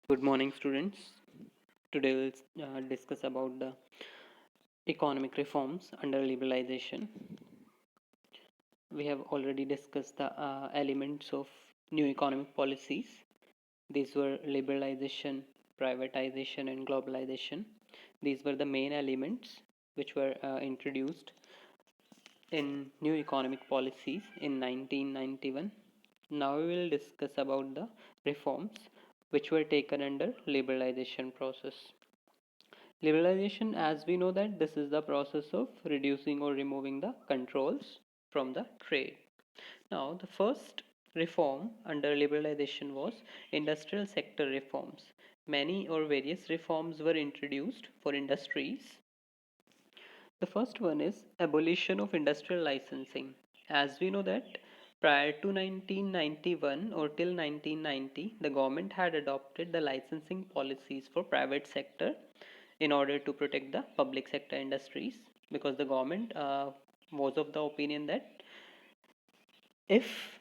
Good morning, students. Today we'll discuss about the economic reforms under liberalization. We have already discussed the elements of new economic policies. These were liberalization, privatization, and globalization. These were the main elements which were introduced in new economic policies in 1991. Now we will discuss about the reforms which were taken under liberalization process. Liberalization, as we know that this is the process of reducing or removing the controls from the trade. Now, the first reform under liberalization was industrial sector reforms. Many or various reforms were introduced for industries. The first one is abolition of industrial licensing. As we know that prior to 1991 or till 1990, the government had adopted the licensing policies for private sector in order to protect the public sector industries, because the government was of the opinion that if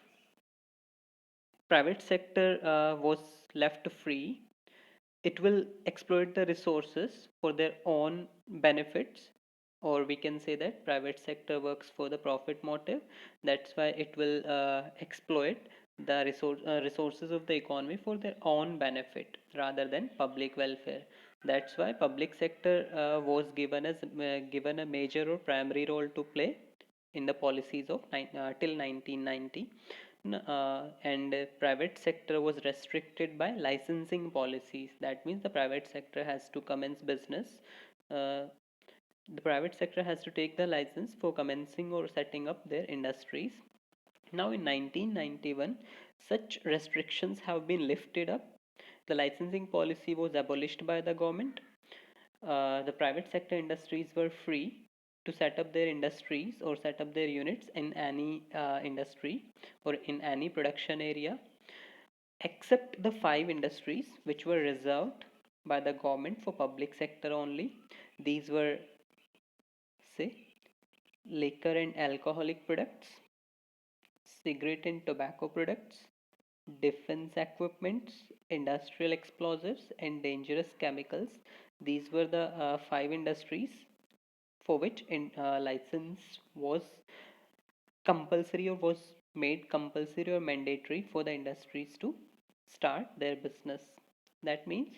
private sector was left free, it will exploit the resources for their own benefits, or we can say that private sector works for the profit motive. That's why it will exploit the resources of the economy for their own benefit rather than public welfare. That's why public sector was given a major or primary role to play in the policies of till 1990. And private sector was restricted by licensing policies. That means the private sector has to commence business. uh, the private sector has to take the license for commencing or setting up their industries. Now in 1991, such restrictions have been lifted up. The licensing policy was abolished by the government. The private sector industries were free to set up their industries or set up their units in any industry or in any production area, except the five industries which were reserved by the government for public sector only. These were, say, liquor and alcoholic products, cigarette and tobacco products, defense equipments, industrial explosives, and dangerous chemicals. These were the five industries for which license was compulsory, or was made compulsory or mandatory for the industries to start their business. That means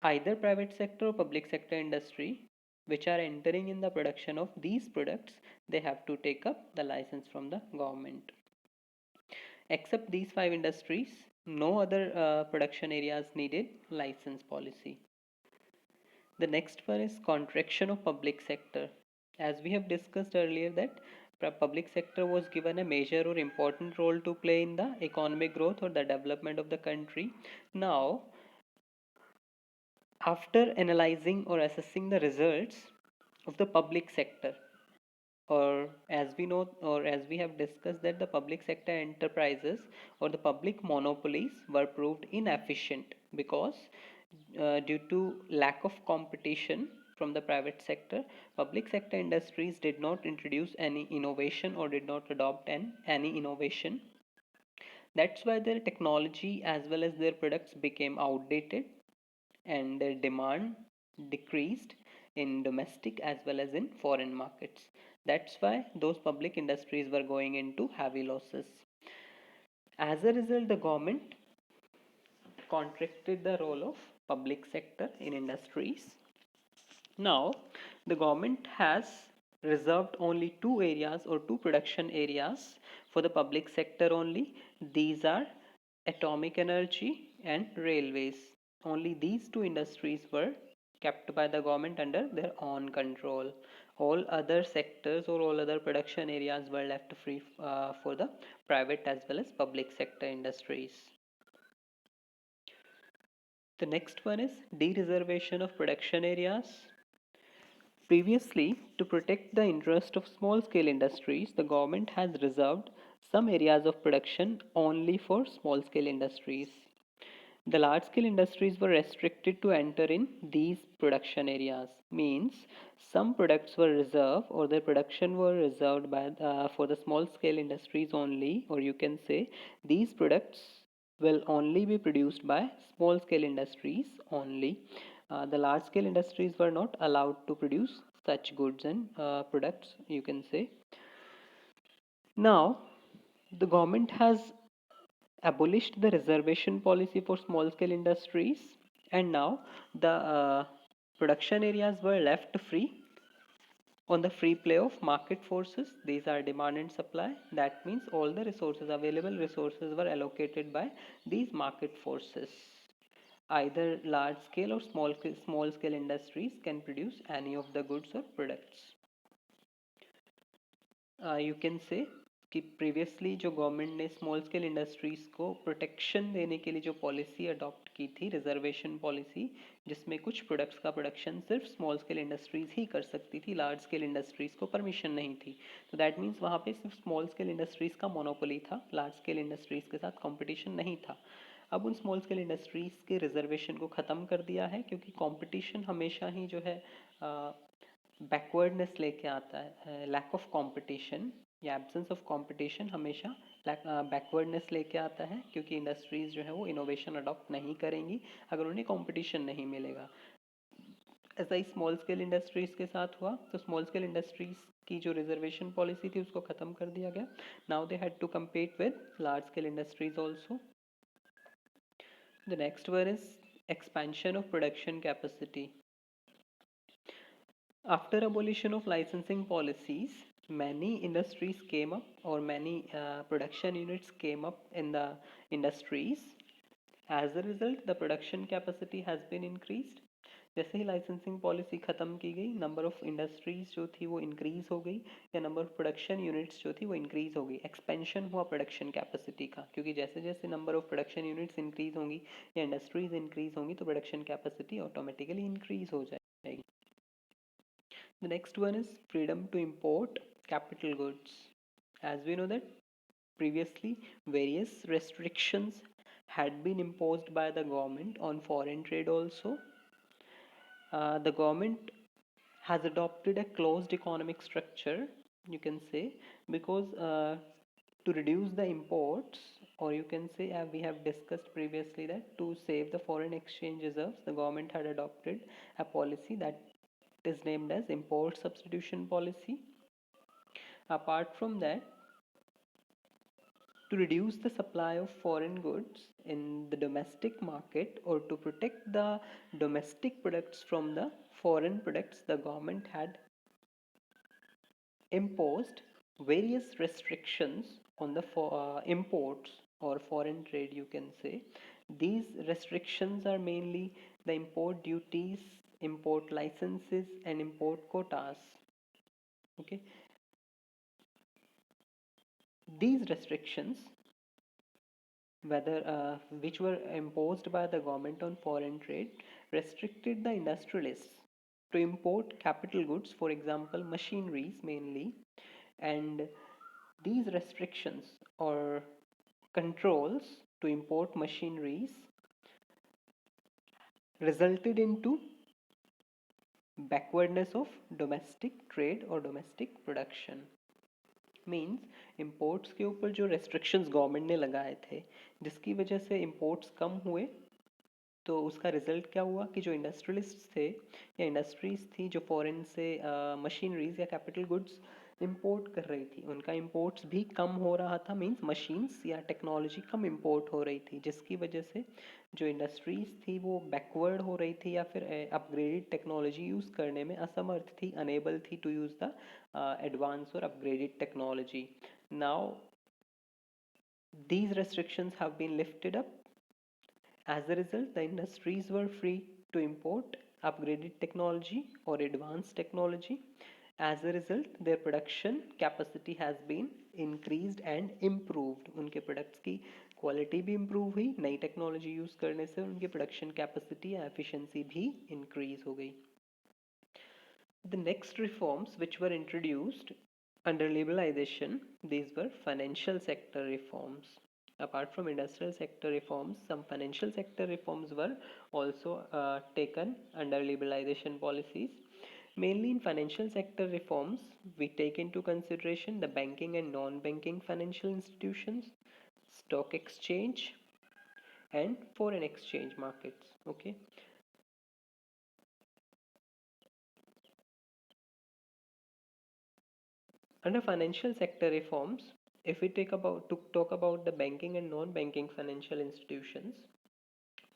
either private sector or public sector industry which are entering in the production of these products, they have to take up the license from the government. Except these five industries, no other production areas needed license policy. The next one is contraction of public sector. As we have discussed earlier that public sector was given a major or important role to play in the economic growth or the development of the country. Now, after analyzing or assessing the results of the public sector, or as we know or as we have discussed that the public sector enterprises or the public monopolies were proved inefficient, because due to lack of competition from the private sector, public sector industries did not introduce any innovation or did not adopt any innovation. That's why their technology as well as their products became outdated and their demand decreased in domestic as well as in foreign markets. That's why those public industries were going into heavy losses. As a result, the government contracted the role of public sector in industries. Now, the government has reserved only two areas or two production areas for the public sector only. These are atomic energy and railways. Only these two industries were kept by the government under their own control. All other sectors or all other production areas were left free for the private as well as public sector industries. The next one is de-reservation of production areas. Previously, to protect the interest of small scale industries, the government has reserved some areas of production only for small scale industries. The large scale industries were restricted to enter in these production areas. Means some products were reserved or their production were reserved for the small scale industries only, or you can say these products will only be produced by small scale industries only. The large scale industries were not allowed to produce such goods and products, you can say. Now, the government has abolished the reservation policy for small scale industries, and now the production areas were left free on the free play of market forces. These are demand and supply. That means all the resources, available resources, were allocated by these market forces. Either large scale or small scale industries can produce any of the goods or products. You can say कि previously जो government ने small scale industries को protection देने के लिए जो policy adopt की थी, रिजर्वेशन पॉलिसी, जिसमें कुछ प्रोडक्ट्स का प्रोडक्शन सिर्फ स्मॉल स्केल इंडस्ट्रीज ही कर सकती थी, लार्ज स्केल इंडस्ट्रीज को परमिशन नहीं थी। तो दैट मीन्स वहाँ पे सिर्फ स्मॉल स्केल इंडस्ट्रीज का मोनोपोली था, लार्ज स्केल इंडस्ट्रीज के साथ कॉम्पिटिशन नहीं था। अब उन स्मॉल स्केल इंडस्ट्रीज के रिजर्वेशन को ख़त्म कर दिया है, क्योंकि कॉम्पिटिशन हमेशा ही जो है बैकवर्डनेस लेके आता है। लैक ऑफ कंपटीशन या एब्सेंस ऑफ कंपटीशन हमेशा बैकवर्डनेस लेके आता है, क्योंकि इंडस्ट्रीज जो है वो इनोवेशन अडॉप्ट नहीं करेंगी अगर उन्हें कंपटीशन नहीं मिलेगा। ऐसा ही स्मॉल स्केल इंडस्ट्रीज के साथ हुआ। तो स्मॉल स्केल इंडस्ट्रीज की जो रिजर्वेशन पॉलिसी थी उसको ख़त्म कर दिया गया। Now they had to compete with large scale industries also. The next one is expansion of production capacity. After abolition of licensing policies, many industries came up, or many production units came up in the industries. As a result, the production capacity has been increased. जैसे ही licensing policy ख़त्म की गई, number of industries जो थी वो increase हो गई, या नंबर ऑफ प्रोडक्शन यूनिट्स जो थी वो इंक्रीज हो गई। एक्सपेंशन हुआ प्रोडक्शन कैपेसिटी का, क्योंकि जैसे जैसे number of production units increase होंगी या इंडस्ट्रीज इंक्रीज होंगी तो प्रोडक्शन कैपेसिटी ऑटोमेटिकली इंक्रीज हो जाएगी। The next one is freedom to import capital goods. As we know that previously various restrictions had been imposed by the government on foreign trade also. The government has adopted a closed economic structure, you can say, because to reduce the imports, or you can say, we have discussed previously that to save the foreign exchange reserves, the government had adopted a policy that is named as import substitution policy. Apart from that, to reduce the supply of foreign goods in the domestic market, or to protect the domestic products from the foreign products, the government had imposed various restrictions on the imports or foreign trade, you can say. These restrictions are mainly the import duties, import licenses, and import quotas. Okay, these restrictions, whether which were imposed by the government on foreign trade, restricted the industrialists to import capital goods, for example machineries mainly. And these restrictions or controls to import machineries resulted into backwardness of domestic trade or domestic production. Means imports के ऊपर जो restrictions government ने लगाए थे, जिसकी वजह से imports कम हुए, तो उसका रिजल्ट क्या हुआ कि जो इंडस्ट्रियलिस्ट थे या इंडस्ट्रीज थी जो फॉरेन से मशीनरीज या कैपिटल गुड्स इंपोर्ट कर रही थी, उनका इंपोर्ट्स भी कम हो रहा था। मींस मशीन्स या टेक्नोलॉजी कम इंपोर्ट हो रही थी, जिसकी वजह से जो इंडस्ट्रीज थी वो बैकवर्ड हो रही थी या फिर अपग्रेडेड टेक्नोलॉजी यूज़ करने में असमर्थ थी, अनेबल थी टू यूज़ द एडवांस और upgraded technology. Now these restrictions have been lifted up. As a result, the industries were free to import upgraded technology or advanced technology. As a result, their production capacity has been increased and improved. उनके products की quality भी improve हुई, नई technology use करने से उनकी production capacity या efficiency भी increase हो गई। The next reforms which were introduced under liberalization, these were financial sector reforms. Apart from industrial sector reforms, some financial sector reforms were also taken under liberalization policies. Mainly in financial sector reforms, we take into consideration the banking and non-banking financial institutions, stock exchange, and foreign exchange markets. Okay. Under financial sector reforms, if we talk about the banking and non-banking financial institutions,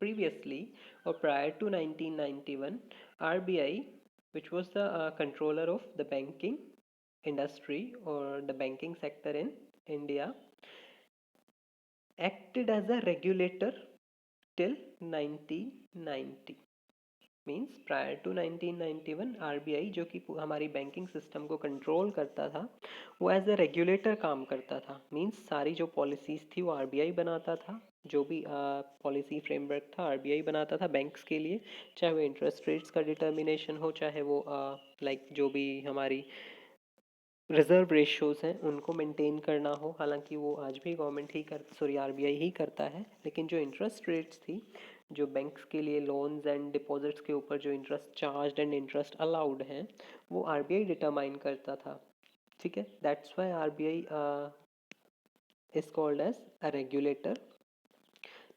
previously or prior to 1991, RBI, which was the controller of the banking industry or the banking sector in India, acted as a regulator till 1990. Means prior to 1991 RBI जो कि हमारी banking system को control करता था, वो as a regulator काम करता था. मीन्स सारी जो पॉलिसीज थी वो आरबीआई बनाता था. जो भी पॉलिसी फ्रेमवर्क था आरबीआई बनाता था बैंक्स के लिए, चाहे वो इंटरेस्ट रेट्स का डिटर्मिनेशन हो, चाहे वो लाइक जो भी हमारी रिजर्व रेशियोज हैं उनको मेंटेन करना हो. हालांकि वो आज भी गवर्नमेंट ही आरबीआई ही करता है. लेकिन जो इंटरेस्ट रेट्स थी, जो बैंक्स के लिए लोन्स एंड डिपॉजिट्स के ऊपर जो interest charge and interest allowed हैं, वो आरबीआई डिटरमाइन करता था. ठीक है. That's why RBI is called as a regulator.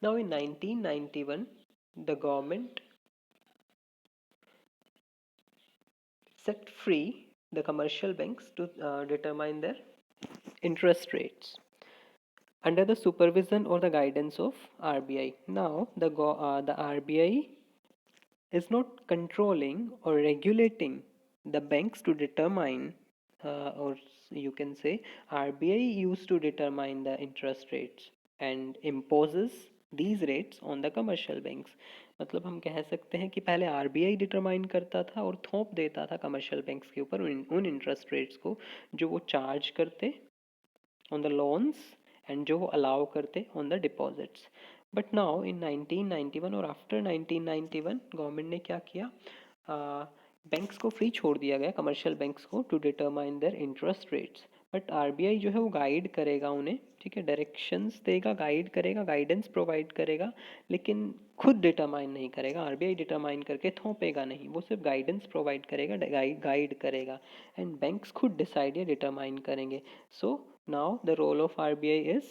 Now in 1991, the government set free the commercial banks to determine their interest rates under the supervision or the guidance of RBI. Now the RBI is not controlling or regulating the banks to determine, or you can say RBI used to determine the interest rates and imposes these rates on the commercial banks. मतलब हम कह सकते हैं कि पहले RBI determine करता था और थोप देता था कमर्शियल बैंक्स के ऊपर उन इंटरेस्ट रेट्स को जो वो चार्ज करते on the loans and जो वो allow करते on the deposits. But now in 1991 और after 1991 गवर्नमेंट ने क्या किया, बैंक्स को फ्री छोड़ दिया गया, कमर्शियल बैंक्स को, to determine their interest rates. But RBI जो है वो गाइड करेगा उन्हें. ठीक है. डायरेक्शंस देगा, गाइड करेगा, गाइडेंस प्रोवाइड करेगा, लेकिन खुद डिटरमाइन नहीं करेगा. आरबीआई डिटरमाइन करके थोपेगा नहीं, वो सिर्फ गाइडेंस प्रोवाइड करेगा, गाइड करेगा, एंड बैंक्स खुद डिसाइड या डिटरमाइन करेंगे. So now the role of RBI is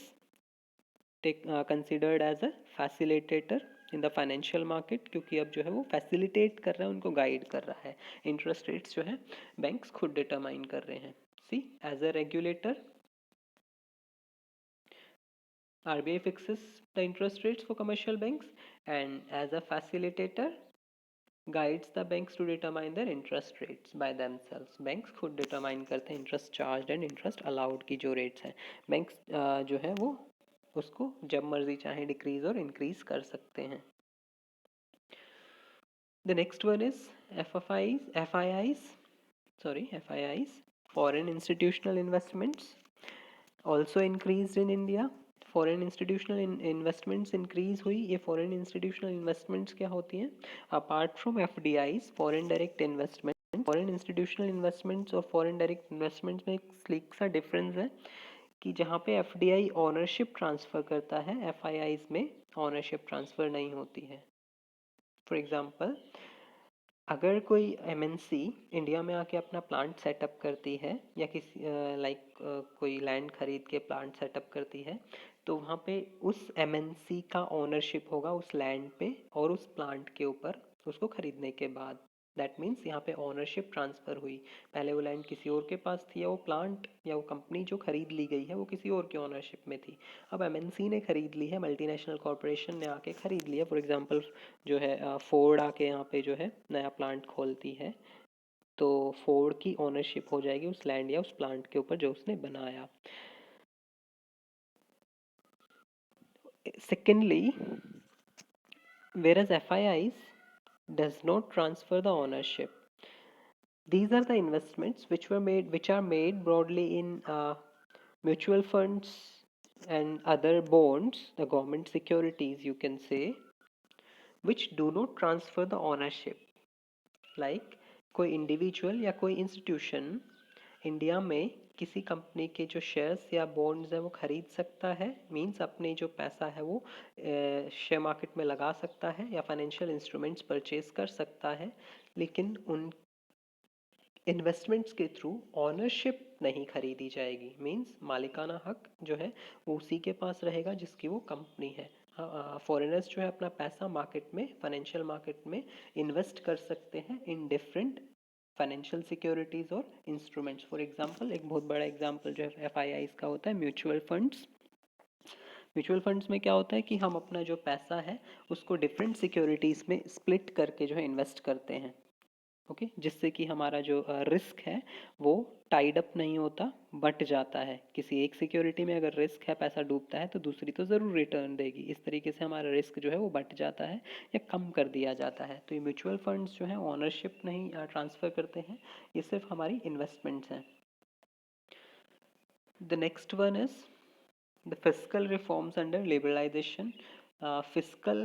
considered as a facilitator in the financial market, क्योंकि अब जो है वो फैसिलिटेट कर रहा है, उनको गाइड कर रहा है. इंटरेस्ट रेट्स जो है बैंक्स खुद डिटरमाइन कर रहे हैं. See, as a regulator RBI fixes the interest rates for commercial banks, and as a facilitator guides the banks to determine their interest rates by themselves. Banks खुद determine करते हैं interest charged and interest allowed की जो rates हैं. Banks जो है वो उसको जब मर्जी चाहे decrease और increase कर सकते हैं. The next one is FIIs, foreign institutional investments, also increased in India. Foreign institutional investments increase हुई. ये फॉरेन इंस्टीट्यूशनल इन्वेस्टमेंट्स क्या होती हैं? Apart from FDIs, foreign direct investment, foreign institutional investments और फॉरेन डायरेक्ट इन्वेस्टमेंट्स में एक sleek सा difference है कि जहाँ पे एफडीआई ओनरशिप ट्रांसफ़र करता है, एफआईआईज में ओनरशिप ट्रांसफ़र नहीं होती है. फॉर एग्जांपल, अगर कोई एमएनसी इंडिया में आके अपना प्लांट सेटअप करती है, या किसी कोई लैंड खरीद के प्लांट सेटअप करती है, तो वहाँ पे उस एमएनसी का ओनरशिप होगा उस लैंड पे और उस प्लांट के ऊपर उसको खरीदने के बाद. दैट मीन्स यहाँ पे ओनरशिप ट्रांसफ़र हुई. पहले वो लैंड किसी और के पास थी, या वो प्लांट या वो कंपनी जो खरीद ली गई है वो किसी और के ओनरशिप में थी. अब एमएनसी ने खरीद ली है, मल्टीनेशनल कॉरपोरेशन ने आके खरीद लिया. फॉर एग्जांपल जो है फोर्ड आके यहाँ पे जो है नया प्लांट खोलती है, तो फोर्ड की ओनरशिप हो जाएगी उस लैंड या उस प्लांट के ऊपर जो उसने बनाया. Secondly, whereas FIIs does not transfer the ownership. These are the investments which are made broadly in mutual funds and other bonds, the government securities you can say, which do not transfer the ownership. Like कोई individual या कोई institution India में किसी company के जो shares या bonds हैं वो खरीद सकता है. मींस अपने जो पैसा है वो शेयर मार्केट में लगा सकता है या फाइनेंशियल इंस्ट्रूमेंट्स परचेज कर सकता है, लेकिन उन इन्वेस्टमेंट्स के थ्रू ऑनरशिप नहीं खरीदी जाएगी. मींस मालिकाना हक जो है वो उसी के पास रहेगा जिसकी वो कंपनी है. फॉरेनर्स जो है अपना पैसा मार्केट में, फाइनेंशियल मार्केट में इन्वेस्ट कर सकते हैं इन डिफरेंट फाइनेंशियल सिक्योरिटीज़ और इंस्ट्रूमेंट्स। फॉर एग्जांपल, एक बहुत बड़ा एग्जांपल जो है FIIs का होता है, म्यूचुअल फंड्स। म्यूचुअल फंड्स में क्या होता है कि हम अपना जो पैसा है उसको डिफरेंट सिक्योरिटीज़ में स्प्लिट करके जो है इन्वेस्ट करते हैं। ओके, जिससे कि हमारा जो रिस्क है वो टाइड अप नहीं होता, बट जाता है। किसी एक सिक्योरिटी में अगर रिस्क है, पैसा डूबता है, तो दूसरी तो ज़रूर रिटर्न देगी। इस तरीके से हमारा रिस्क जो है वो बट जाता है या कम कर दिया जाता है। तो ये म्यूचुअल फंड्स जो है ओनरशिप नहीं ट्रांसफ़र करते हैं, ये सिर्फ हमारी इन्वेस्टमेंट्स हैं। The next one is the fiscal reforms under liberalization. Fiscal,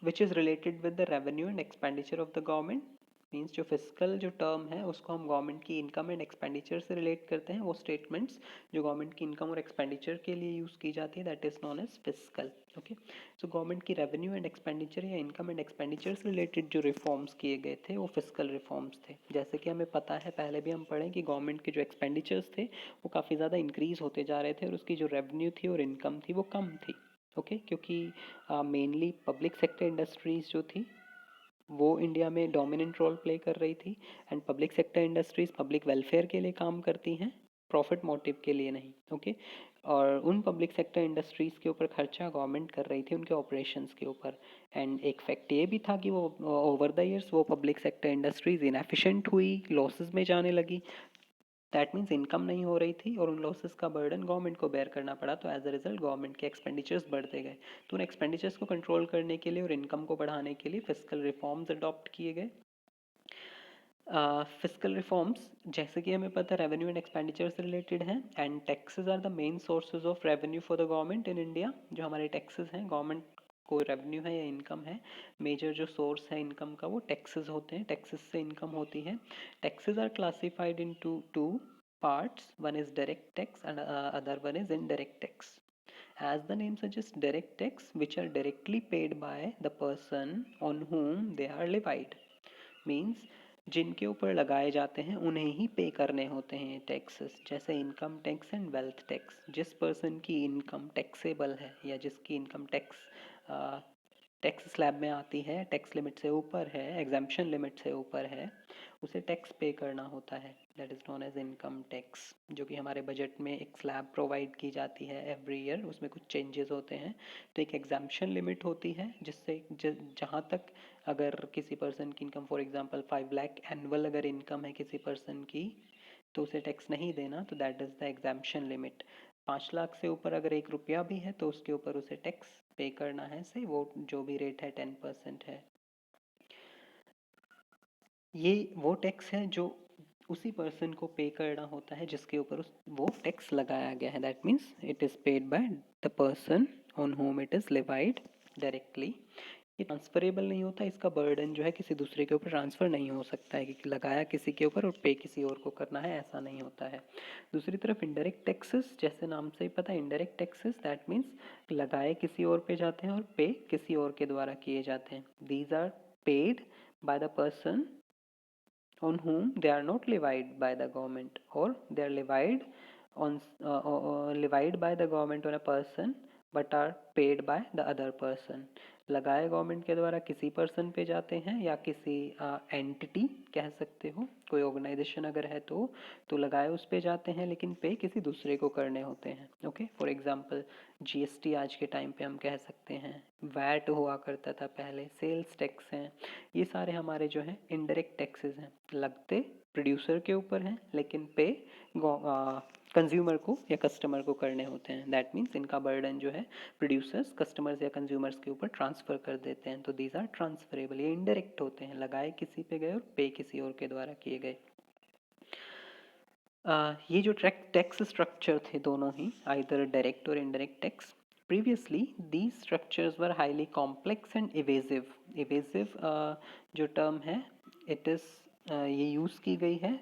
which is related with the revenue and expenditure of the government, means जो फिजिकल जो टर्म है उसको हम गवर्नमेंट की इनकम एंड एक्सपेंडिचर से रिलेट करते हैं। वो स्टेटमेंट्स जो गवर्नमेंट की इनकम और एक्सपेंडिचर के लिए यूज़ की जाती है, that is known as physical. Okay, so government की रेवेन्यू एंड एक्सपेंडिचर या इनकम एंड एक्सपेंडिचर से रिलेटेड जो रिफॉर्म्स किए गए थे वो फिजिकल रिफॉर्म्स थे। जैसे कि हमें पता है, पहले भी हम पढ़ें कि गवर्नमेंट के जो एक्सपेंडिचर्स थे वो काफ़ी ज़्यादा इंक्रीज़ होते जा रहे थे और उसकी जो रेवेन्यू थी और इनकम थी वो कम थी। ओके, क्योंकि मेनली पब्लिक सेक्टर इंडस्ट्रीज़ जो थी वो इंडिया में डोमिनेंट रोल प्ले कर रही थी। And public sector industries public welfare के लिए काम करती हैं, प्रॉफिट मोटिव के लिए नहीं। ओके, और उन पब्लिक सेक्टर इंडस्ट्रीज़ के ऊपर खर्चा गवर्नमेंट कर रही थी उनके ऑपरेशंस के ऊपर। एंड एक फैक्ट ये भी था कि वो ओवर द ईयर्स वो पब्लिक सेक्टर इंडस्ट्रीज इनएफिशिएंट हुई, लॉसेस में जाने लगी। दैट मीन्स इनकम नहीं हो रही थी और उन लॉसेस का बर्डन गवर्नमेंट को बेयर करना पड़ा। तो एज अ रिजल्ट गवर्नमेंट के एक्सपेंडिचर्स बढ़ते गए। तो उन एक्सपेंडिचर्स को कंट्रोल करने के लिए और इनकम को बढ़ाने के लिए फिजिकल रिफॉर्म्स अडॉप्ट किए गए। फिजिकल रिफॉर्म्स, जैसे कि हमें पता है, रेवेन्यू एंड एक्सपेंडिचर से रिलेटेड हैं। And taxes are the main sources of revenue for the government in India. जो हमारे टैक्सेस हैं, गवर्नमेंट को रेवेन्यू है या इनकम है, मेजर जो सोर्स है इनकम का वो टैक्सेस होते हैं। टैक्सेस से इनकम होती है। Taxes are classified into parts. One is direct tax and other one is indirect tax. As the name suggests, direct tax, which are directly paid by the person on whom they are levied, means जिनके ऊपर लगाए जाते हैं उन्हें ही पे करने होते हैं टैक्सेस। जैसे income tax and wealth tax, जिस पर्सन की इनकम टैक्सेबल है या जिसकी इनकम टैक्स स्लैब में आती है, टैक्स लिमिट से ऊपर है, एग्जाम्पशन लिमिट से ऊपर है, उसे टैक्स पे करना होता है। That is known as income tax, जो कि हमारे बजट में एक स्लैब प्रोवाइड की जाती है एवरी ईयर। उसमें कुछ चेंजेस होते हैं। तो एक एग्जाम्पशन लिमिट होती है जिससे जहाँ तक अगर किसी पर्सन की income for example 5 lakh annual अगर इनकम है किसी पर्सन की, तो उसे टैक्स नहीं देना, तो that is the exemption limit. 5 lakh से ऊपर अगर 1 रुपया भी है तो उसके ऊपर उसे टैक्स पे करना है, से वो जो भी रेट है 10% है। ये वो टैक्स है जो उसी पर्सन को पे करना होता है जिसके ऊपर वो टैक्स लगाया गया है। That means it is paid by the person on home it is levied directly. ये ट्रांसफरेबल नहीं होता, इसका बर्डन जो है किसी दूसरे के ऊपर ट्रांसफ़र नहीं हो सकता है कि लगाया किसी के ऊपर और पे किसी और को करना है, ऐसा नहीं होता है। दूसरी तरफ इनडायरेक्ट टैक्सेस, जैसे नाम से ही पता है, इनडायरेक्ट टैक्सेस दैट मीन्स लगाए किसी और पे जाते हैं और पे किसी और के द्वारा किए जाते हैं। These are paid by the person on whom they are not levied by the government, or they are levied by the government on a person but are paid by the other person. लगाए government के द्वारा किसी person पे जाते हैं या किसी entity कह सकते हो, कोई ऑर्गेनाइजेशन अगर है तो लगाए उस पे जाते हैं लेकिन पे किसी दूसरे को करने होते हैं। ओके, फॉर एग्जांपल GST आज के टाइम पे हम कह सकते हैं, वैट हुआ करता था पहले, सेल्स टैक्स हैं, ये सारे हमारे जो हैं इनडायरेक्ट टैक्सेस हैं। लगते प्रोड्यूसर के ऊपर हैं लेकिन पे कंज्यूमर को या कस्टमर को करने होते हैं। दैट मीन्स इनका बर्डन जो है प्रोड्यूसर्स कस्टमर्स या कंज्यूमर्स के ऊपर ट्रांसफ़र कर देते हैं। तो दीज आर ट्रांसफरेबल, ये इनडायरेक्ट होते हैं, लगाए किसी पे गए और पे किसी और के द्वारा किए गए। ये जो टैक्स स्ट्रक्चर थे दोनों ही, आइदर डायरेक्ट और indirect tax, previously these structures were highly complex and evasive जो टर्म है इट इज़ ये यूज़ की गई है,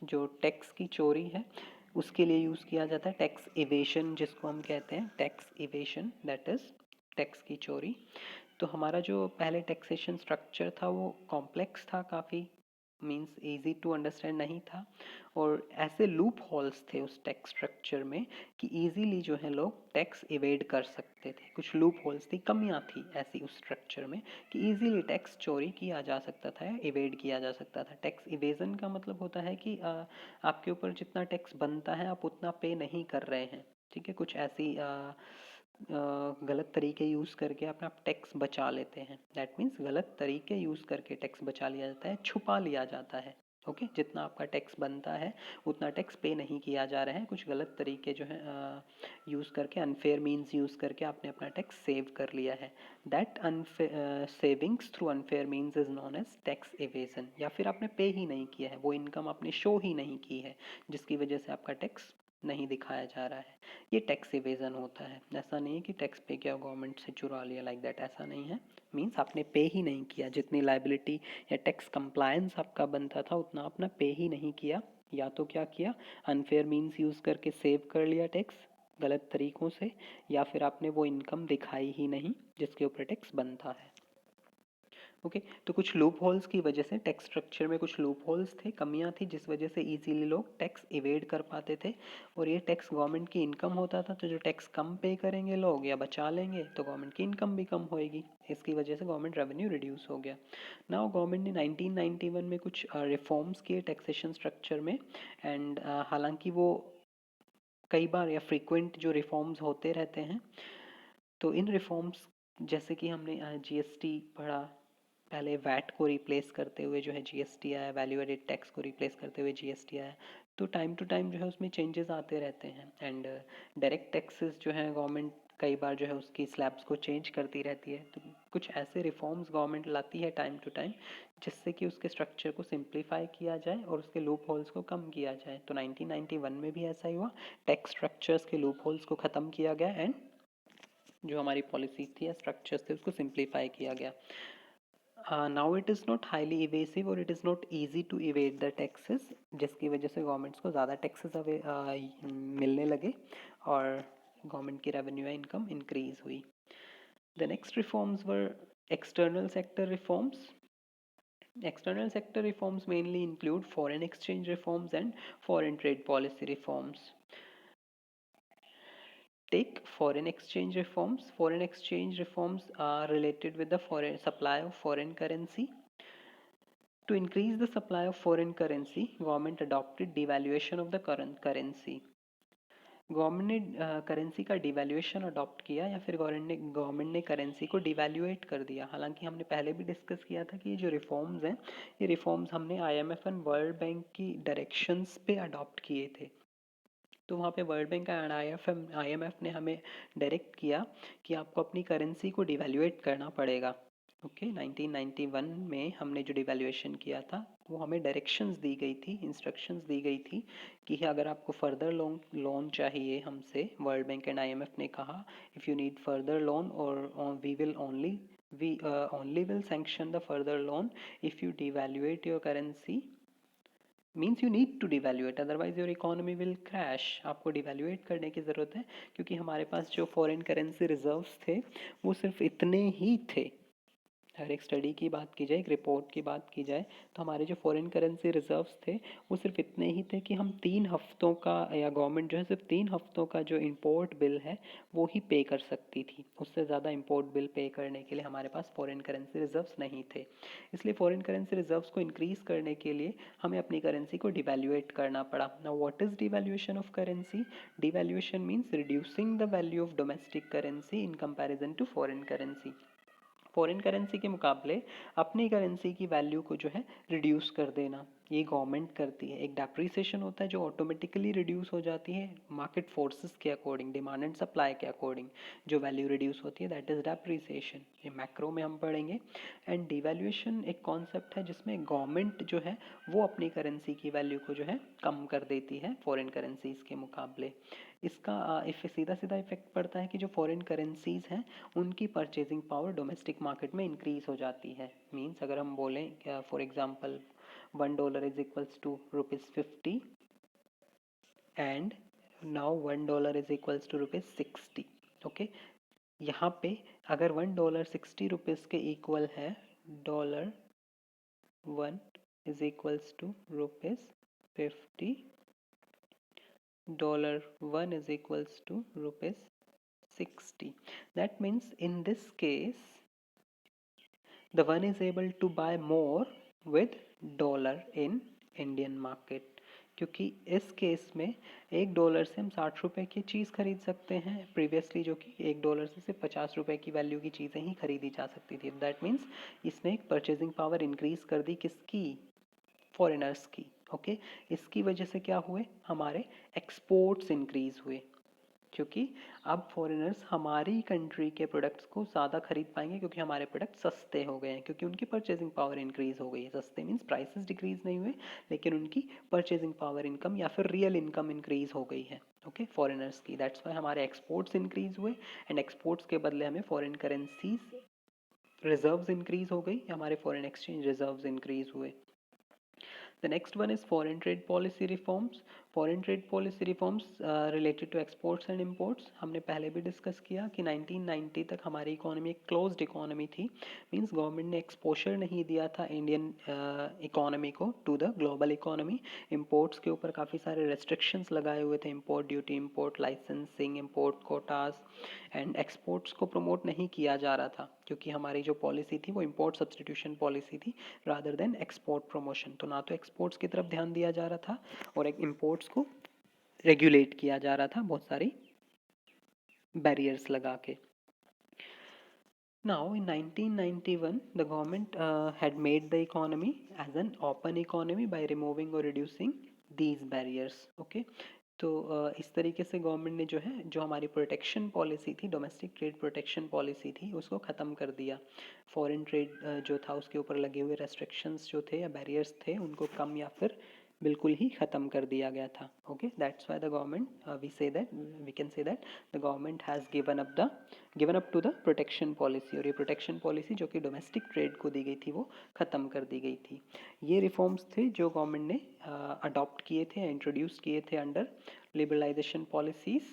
जो टैक्स की चोरी है उसके लिए यूज़ किया जाता है। टैक्स इवेशन जिसको हम कहते हैं, tax evasion that is tax की चोरी। तो हमारा जो पहले टैक्सेशन स्ट्रक्चर था वो कॉम्प्लेक्स था काफ़ी, मीन्स ईजी टू अंडरस्टैंड नहीं था, और ऐसे लूप होल्स थे उस टैक्स स्ट्रक्चर में कि इजीली जो है लोग टैक्स इवेड कर सकते थे। कुछ लूप होल्स थी, कमियां थी ऐसी उस स्ट्रक्चर में कि इजीली टैक्स चोरी किया जा सकता था, इवेड किया जा सकता था। टैक्स इवेजन का मतलब होता है कि आपके ऊपर जितना टैक्स बनता है आप उतना पे नहीं कर रहे हैं, ठीक है। कुछ ऐसी गलत तरीके यूज़ करके अपना टैक्स बचा लेते हैं। दैट मीन्स गलत तरीके यूज़ करके टैक्स बचा लिया जाता है, छुपा लिया जाता है। ओके जितना आपका टैक्स बनता है उतना टैक्स पे नहीं किया जा रहा है, कुछ गलत तरीके जो है यूज़ करके, अनफेयर मीन्स यूज़ करके आपने अपना टैक्स सेव कर लिया है। That savings through unfair means is known as tax evasion. या फिर आपने पे ही नहीं किया है, वो इनकम आपने शो ही नहीं की है जिसकी वजह से आपका टैक्स नहीं दिखाया जा रहा है, ये टैक्स इवेजन होता है। ऐसा नहीं है कि टैक्स पे किया गवर्नमेंट से चुरा लिया, लाइक दैट, ऐसा नहीं है। मीन्स आपने पे ही नहीं किया, जितनी लाइबिलिटी या टैक्स कंप्लायंस आपका बनता था उतना आपने पे ही नहीं किया। या तो क्या किया, अनफेयर मीन्स यूज़ करके सेव कर लिया टैक्स गलत तरीक़ों से, या फिर आपने वो इनकम दिखाई ही नहीं जिसके ऊपर टैक्स बनता है। ओके तो कुछ लूप होल्स की वजह से, टैक्स स्ट्रक्चर में कुछ लूप होल्स थे, कमियां थी, जिस वजह से इजीली लोग टैक्स इवेड कर पाते थे। और ये टैक्स गवर्नमेंट की इनकम होता था, तो जो टैक्स कम पे करेंगे लोग या बचा लेंगे तो गवर्नमेंट की इनकम भी कम होएगी, इसकी वजह से गवर्नमेंट रेवेन्यू रिड्यूस हो गया। नाउ गवर्नमेंट ने 1991 में कुछ रिफॉर्म्स किए टैक्सेशन स्ट्रक्चर में, एंड हालांकि वो कई बार या फ्रीक्वेंट जो रिफॉर्म्स होते रहते हैं, तो इन रिफॉर्म्स जैसे कि हमने जीएसटी पढ़ा, पहले वैट को रिप्लेस करते हुए जो है जीएसटी आया, वैल्यू एडेड टैक्स को रिप्लेस करते हुए जीएसटी आया। तो टाइम टू टाइम जो है उसमें चेंजेस आते रहते हैं। एंड डायरेक्ट टैक्सेस जो है गवर्नमेंट कई बार जो है उसकी स्लैब्स को चेंज करती रहती है। तो कुछ ऐसे रिफॉर्म्स गवर्नमेंट लाती है टाइम टू टाइम जिससे कि उसके स्ट्रक्चर को सिंप्लीफाई किया जाए और उसके लूप होल्स को कम किया जाए। तो 1991 में भी ऐसा ही हुआ, टैक्स स्ट्रक्चर्स के लूप होल्स को ख़त्म किया गया एंड जो हमारी पॉलिसी थी या स्ट्रक्चर्स थे उसको सिंप्लीफाई किया गया। Now it is not highly evasive और it is not easy to evade the taxes, जिसकी वजह से गवर्नमेंट्स को ज़्यादा टैक्सेस मिलने लगे और गवर्नमेंट की रेवेन्यू या इनकम इंक्रीज हुई। The next reforms were external sector reforms. External sector reforms mainly include foreign exchange reforms and foreign trade policy reforms. Take foreign exchange reforms. Foreign exchange reforms are related with the foreign supply of foreign currency. To increase the supply of foreign currency, government adopted devaluation of the current currency. Government ने currency का devaluation adopt किया या फिर government ने currency को डिवैल्यूएट कर दिया। हालांकि हमने पहले भी डिस्कस किया था कि ये जो रिफॉर्म्स हैं, ये रिफॉर्म्स हमने आईएमएफ एंड वर्ल्ड बैंक की डायरेक्शंस पे अडॉप्ट किए थे। तो वहाँ पे वर्ल्ड बैंक एंड आईएमएफ ने हमें डायरेक्ट किया कि आपको अपनी करेंसी को डिवैल्यूएट करना पड़ेगा। ओके 1991 में हमने जो डिवैल्यूएशन किया था वो हमें डायरेक्शंस दी गई थी, इंस्ट्रक्शंस दी गई थी कि अगर आपको फर्दर लोन चाहिए हमसे, वर्ल्ड बैंक एंड आईएमएफ ने कहा if you need further loan और we only will sanction the further loan if you devaluate your currency, means you need to devaluate otherwise your economy will crash. आपको devaluate करने की ज़रूरत है क्योंकि हमारे पास जो फॉरेन करेंसी रिजर्व्स थे वो सिर्फ इतने ही थे। हर एक स्टडी की बात की जाए, एक रिपोर्ट की बात की जाए, तो हमारे जो फॉरेन करेंसी रिजर्व्स थे वो सिर्फ इतने ही थे कि हम 3 हफ्तों का, या गवर्नमेंट जो है सिर्फ 3 हफ्तों का जो इंपोर्ट बिल है वो ही पे कर सकती थी। उससे ज़्यादा इंपोर्ट बिल पे करने के लिए हमारे पास फॉरेन करेंसी रिजर्व्स नहीं थे। इसलिए फॉरेन करेंसी रिजर्व्स को इंक्रीज़ करने के लिए हमें अपनी करेंसी को डिवैल्यूएट करना पड़ा। Now what is devaluation of currency? Devaluation means reducing the value of domestic currency in comparison to foreign currency. Foreign currency के मुकाबले अपनी करेंसी की वैल्यू को जो है रिड्यूस कर देना, ये गवर्नमेंट करती है। एक डेप्रिसिएशन होता है जो ऑटोमेटिकली रिड्यूस हो जाती है मार्केट फोर्सेस के अकॉर्डिंग, डिमांड एंड सप्लाई के अकॉर्डिंग जो वैल्यू रिड्यूस होती है, दैट इज डेप्रिसिएशन। ये मैक्रो में हम पढ़ेंगे। एंड डिवैल्यूएशन एक कॉन्सेप्ट है जिसमें गवर्नमेंट जो है वो अपनी करेंसी की वैल्यू को जो है कम कर देती है फॉरेन करेंसीज के मुकाबले। इसका सीधा सीधा इफेक्ट पड़ता है कि जो फॉरेन करेंसीज हैं उनकी परचेजिंग पावर डोमेस्टिक मार्केट में इंक्रीज हो जाती है। मीन्स अगर हम बोलें for example $1 is equals to ₹50 and now $1 is equals to ₹60। Okay यहाँ पे अगर $1 ₹60 के इक्वल है, $1 is equals to ₹50, $1 is equals to ₹60. That means in this case the one is able to buy more with dollar in Indian market, क्योंकि इस case में $1 से हम 60 रुपए की चीज़ खरीद सकते हैं, प्रीवियसली जो कि $1 से सिर्फ 50 रुपए की वैल्यू की चीज़ें ही खरीदी जा सकती थी. दैट मीन्स इसने एक परचेजिंग पावर इंक्रीज कर दी, किसकी? फॉरेनर्स की. ओके, इसकी वजह से क्या हुए? हमारे एक्सपोर्ट्स इंक्रीज हुए, क्योंकि अब फॉरेनर्स हमारी कंट्री के प्रोडक्ट्स को ज़्यादा खरीद पाएंगे, क्योंकि हमारे प्रोडक्ट सस्ते हो गए हैं, क्योंकि उनकी परचेजिंग पावर इंक्रीज हो गई है. सस्ते मीन्स प्राइसेस डिक्रीज नहीं हुए, लेकिन उनकी परचेजिंग पावर इनकम या फिर रियल इनकम इंक्रीज हो गई है. ओके, फॉरेनर्स की. दैट्स वाई हमारे एक्सपोर्ट्स इंक्रीज हुए, एंड एक्सपोर्ट्स के बदले हमें फॉरेन करेंसीज रिजर्व्स इंक्रीज हो गई, हमारे फॉरेन एक्सचेंज रिजर्व्स इंक्रीज हुए. The next one is foreign trade policy reforms. Foreign trade policy reforms related to exports and imports. हमने पहले भी डिस्कस किया कि 1990 तक हमारी इकोनॉमी एक क्लोज्ड इकोनॉमी थी. मींस गवर्नमेंट ने एक्सपोजर नहीं दिया था इंडियन इकोनॉमी को to the global economy. Imports के ऊपर काफ़ी सारे रेस्ट्रिक्शंस लगाए हुए थे, import duty, import licensing, import quotas, and exports को प्रमोट नहीं किया जा रहा था, क्योंकि हमारी जो पॉलिसी थी वो इंपोर्ट सब्सटीट्यूशन पॉलिसी थी रादर देन एक्सपोर्ट प्रमोशन. तो ना तो एक्सपोर्ट्स की तरफ ध्यान दिया जा रहा था और एक इंपोर्ट्स को रेगुलेट किया जा रहा था बहुत सारी बैरियर्स लगा के. Now in 1991 the government had made the economy as an open economy by removing or reducing these barriers. Okay, तो इस तरीके से गवर्नमेंट ने जो है, जो हमारी प्रोटेक्शन पॉलिसी थी, डोमेस्टिक ट्रेड प्रोटेक्शन पॉलिसी थी, उसको ख़त्म कर दिया. फॉरेन ट्रेड जो था उसके ऊपर लगे हुए रेस्ट्रिक्शंस जो थे या बैरियर्स थे उनको कम या फिर बिल्कुल ही ख़त्म कर दिया गया था. Okay, that's why the government we can say that the government has given up to the protection policy. और ये प्रोटेक्शन पॉलिसी जो कि डोमेस्टिक ट्रेड को दी गई थी वो ख़त्म कर दी गई थी. ये रिफॉर्म्स थे जो गवर्नमेंट ने अडॉप्ट किए थे, इंट्रोड्यूस किए थे अंडर लिबरलाइजेशन पॉलिसीज़